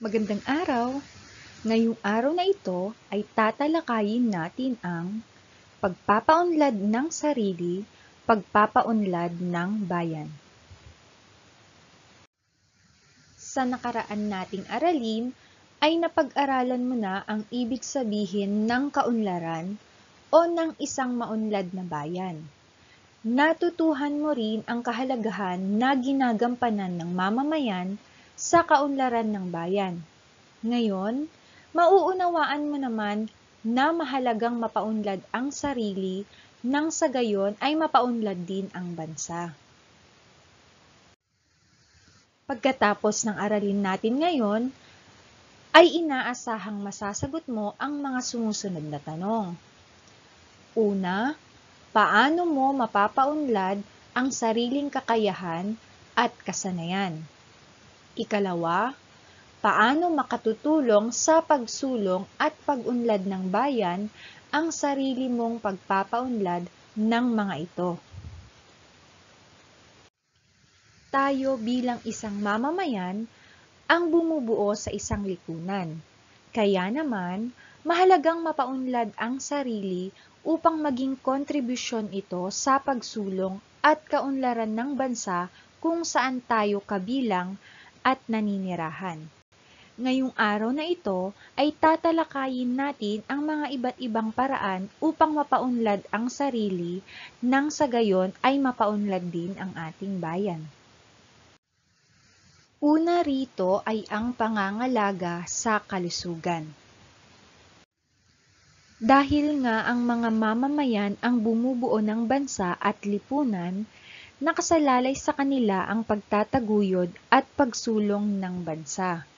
Magandang araw! Ngayong araw na ito ay tatalakayin natin ang pagpapaunlad ng sarili, pagpapaunlad ng bayan. Sa nakaraan nating aralin ay napag-aralan mo na ang ibig sabihin ng kaunlaran o ng isang maunlad na bayan. Natutuhan mo rin ang kahalagahan na ginagampanan ng mamamayan sa kaunlaran ng bayan. Ngayon, mauunawaan mo naman na mahalagang mapaunlad ang sarili nang sa gayon ay mapaunlad din ang bansa. Pagkatapos ng aralin natin ngayon, ay inaasahang masasagot mo ang mga sumusunod na tanong. Una, paano mo mapapaunlad ang sariling kakayahan at kasanayan? Ikalawa, paano makatutulong sa pagsulong at pag-unlad ng bayan ang sarili mong pagpapaunlad ng mga ito? Tayo bilang isang mamamayan ang bumubuo sa isang lipunan. Kaya naman, mahalagang mapaunlad ang sarili upang maging kontribusyon ito sa pagsulong at kaunlaran ng bansa kung saan tayo kabilang at naninirahan. Ngayong araw na ito ay tatalakayin natin ang mga iba't ibang paraan upang mapaunlad ang sarili nang sa gayon ay mapaunlad din ang ating bayan. Una rito ay ang pangangalaga sa kalusugan. Dahil nga ang mga mamamayan ang bumubuo ng bansa at lipunan, nakasalalay sa kanila ang pagtataguyod at pagsulong ng bansa.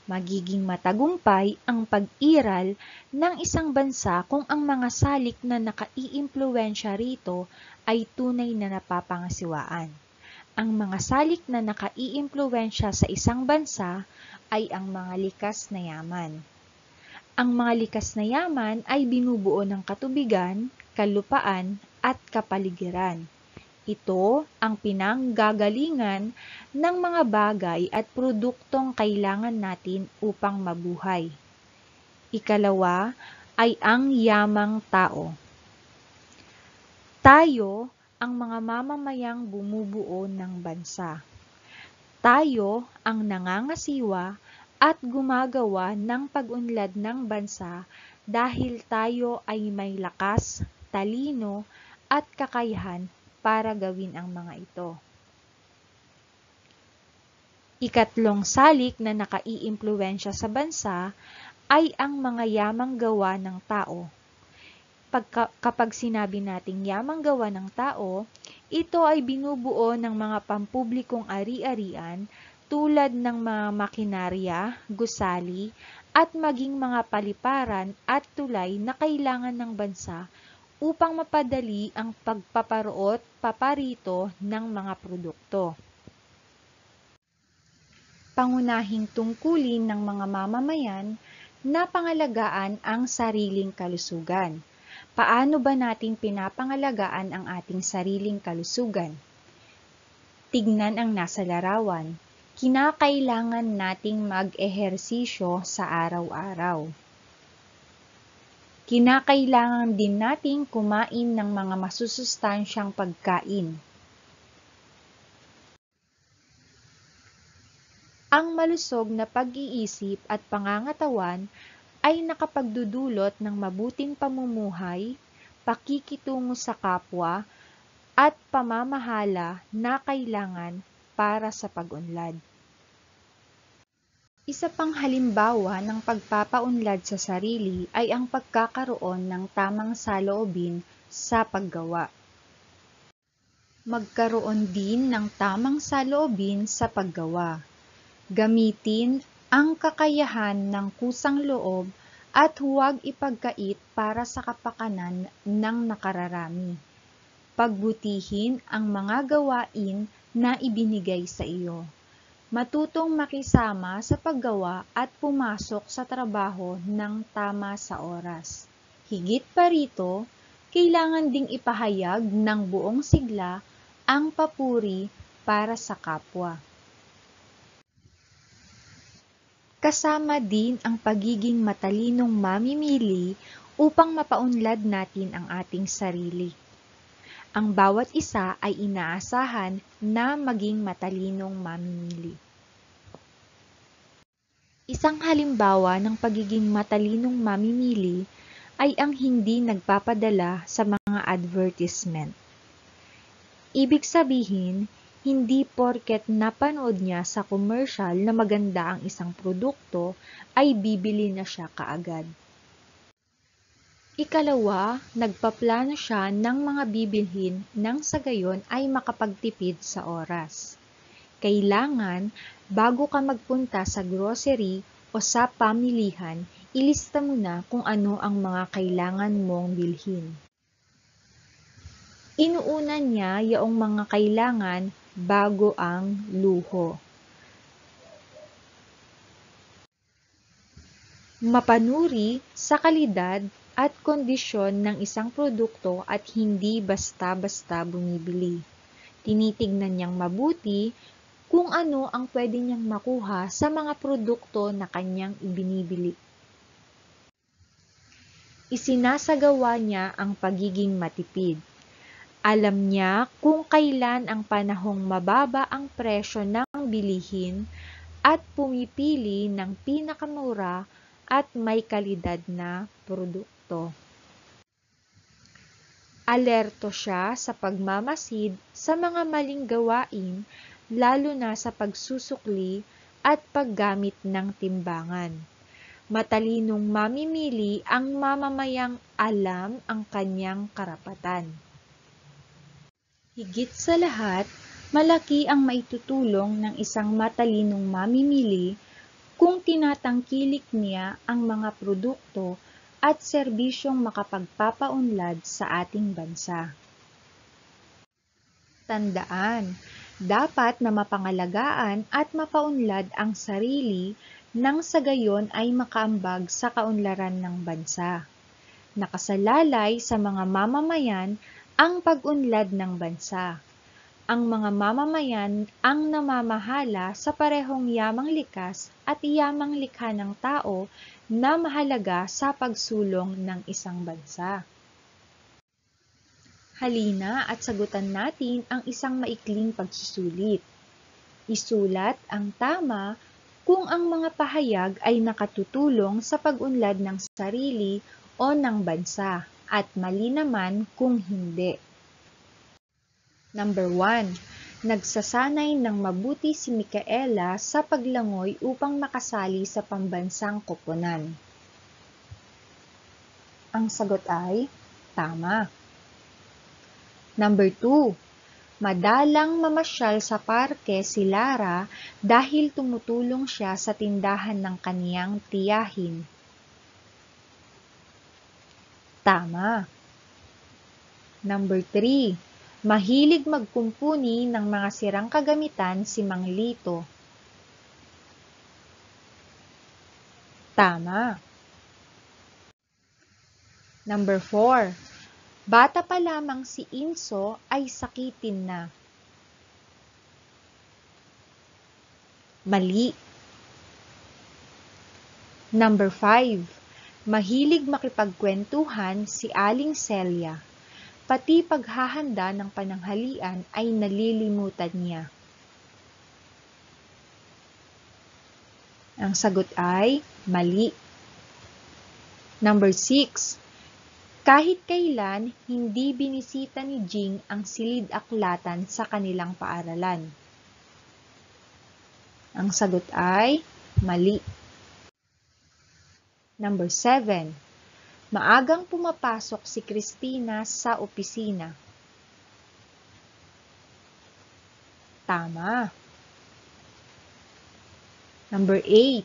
Magiging matagumpay ang pag-iral ng isang bansa kung ang mga salik na nakaiimpluwensya rito ay tunay na napapangasiwaan. Ang mga salik na nakaiimpluwensya sa isang bansa ay ang mga likas na yaman. Ang mga likas na yaman ay binubuo ng katubigan, kalupaan at kapaligiran. Ito ang pinanggagalingan ng mga bagay at produktong kailangan natin upang mabuhay. Ikalawa ay ang yamang tao. Tayo ang mga mamamayang bumubuo ng bansa. Tayo ang nangangasiwa at gumagawa ng pag-unlad ng bansa dahil tayo ay may lakas, talino at kakayahan para gawin ang mga ito. Ikatlong salik na nakaiimpluwensya sa bansa ay ang mga yamang gawa ng tao. Kapag sinabi nating yamang gawa ng tao, ito ay binubuo ng mga pampublikong ari-arian tulad ng mga makinarya, gusali, at maging mga paliparan at tulay na kailangan ng bansa upang mapadali ang pagpaparoot, paparito ng mga produkto. Pangunahing tungkulin ng mga mamamayan na pangalagaan ang sariling kalusugan. Paano ba natin pinapangalagaan ang ating sariling kalusugan? Tignan ang nasa larawan. Kinakailangan nating mag-ehersisyo sa araw-araw. Kinakailangan din nating kumain ng mga masusustansyang pagkain. Ang malusog na pag-iisip at pangangatawan ay nakapagdudulot ng mabuting pamumuhay, pakikitungo sa kapwa, at pamamahala na kailangan para sa pag-unlad. Isa pang halimbawa ng pagpapaunlad sa sarili ay ang pagkakaroon ng tamang saloobin sa paggawa. Magkaroon din ng tamang saloobin sa paggawa. Gamitin ang kakayahan ng kusang loob at huwag ipagkait para sa kapakanan ng nakararami. Pagbutihin ang mga gawain na ibinigay sa iyo. Matutong makisama sa paggawa at pumasok sa trabaho ng tama sa oras. Higit pa rito, kailangan ding ipahayag ng buong sigla ang papuri para sa kapwa. Kasama din ang pagiging matalinong mamimili upang mapaunlad natin ang ating sarili. Ang bawat isa ay inaasahan na maging matalinong mamimili. Isang halimbawa ng pagiging matalinong mamimili ay ang hindi nagpapadala sa mga advertisement. Ibig sabihin, hindi porket napanood niya sa commercial na maganda ang isang produkto ay bibili na siya kaagad. Ikalawa, nagpaplano siya ng mga bibilhin nang sa gayon ay makapagtipid sa oras. Kailangan, bago ka magpunta sa grocery o sa pamilihan, ilista mo na kung ano ang mga kailangan mong bilhin. Inuuna niya yaong mga kailangan bago ang luho. Mapanuri sa kalidad at kondisyon ng isang produkto at hindi basta-basta bumibili. Tinitignan niyang mabuti kung ano ang pwede niyang makuha sa mga produkto na kanyang ibinibili. Isinasagawa niya ang pagiging matipid. Alam niya kung kailan ang panahong mababa ang presyo ng bilihin at pumipili ng pinakamura at may kalidad na produkto. Alerto siya sa pagmamasid sa mga maling gawain, lalo na sa pagsusukli at paggamit ng timbangan. Matalinong mamimili ang mamamayang alam ang kanyang karapatan. Higit sa lahat, malaki ang maitutulong ng isang matalinong mamimili kung tinatangkilik niya ang mga produkto at serbisyong makapagpapaunlad sa ating bansa. Tandaan, dapat na mapangalagaan at mapaunlad ang sarili nang sa gayon ay makaambag sa kaunlaran ng bansa. Nakasalalay sa mga mamamayan ang pag-unlad ng bansa. Ang mga mamamayan ang namamahala sa parehong yamang likas at yamang likha ng tao na mahalaga sa pagsulong ng isang bansa. Halina at sagutan natin ang isang maikling pagsusulit. Isulat ang tama kung ang mga pahayag ay nakatutulong sa pag-unlad ng sarili o ng bansa at mali naman kung hindi. Number 1. Nagsasanay ng mabuti si Micaela sa paglangoy upang makasali sa pambansang koponan. Ang sagot ay tama. Number 2. Madalang mamasyal sa parke si Lara dahil tumutulong siya sa tindahan ng kaniyang tiyahin. Tama. Number 3. Mahilig magkumpuni ng mga sirang kagamitan si Mang Lito. Tama. Number 4. Bata pa lamang si Inso ay sakitin na. Mali. Number 5. Mahilig makipagkwentuhan si Aling Celia. Pati paghahanda ng pananghalian ay nalilimutan niya. Ang sagot ay mali. Number 6. Kahit kailan, hindi binisita ni Jing ang silid-aklatan sa kanilang paaralan. Ang sagot ay mali. Number 7. Maagang pumapasok si Christina sa opisina. Tama. Number 8.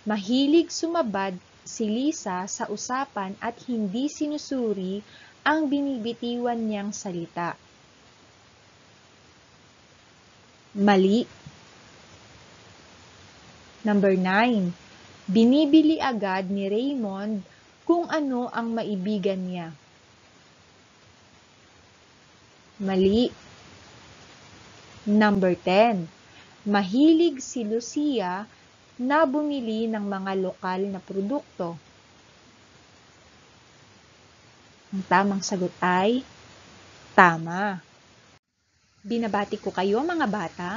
Mahilig sumabad si Lisa sa usapan at hindi sinusuri ang binibitiwan niyang salita. Mali. Number 9. Binibili agad ni Raymond kung ano ang maibigan niya. Mali. Number 10. Mahilig si Lucia na bumili ng mga lokal na produkto? Ang tamang sagot ay tama. Binabati ko kayo mga bata.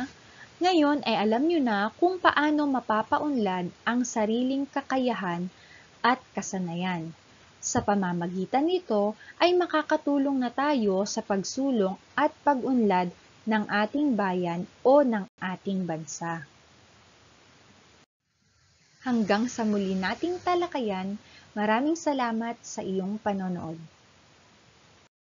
Ngayon ay alam nyo na kung paano mapapaunlad ang sariling kakayahan at kasanayan. Sa pamamagitan nito ay makakatulong na tayo sa pagsulong at pag-unlad ng ating bayan o ng ating bansa. Hanggang sa muli nating talakayan, maraming salamat sa iyong panonood.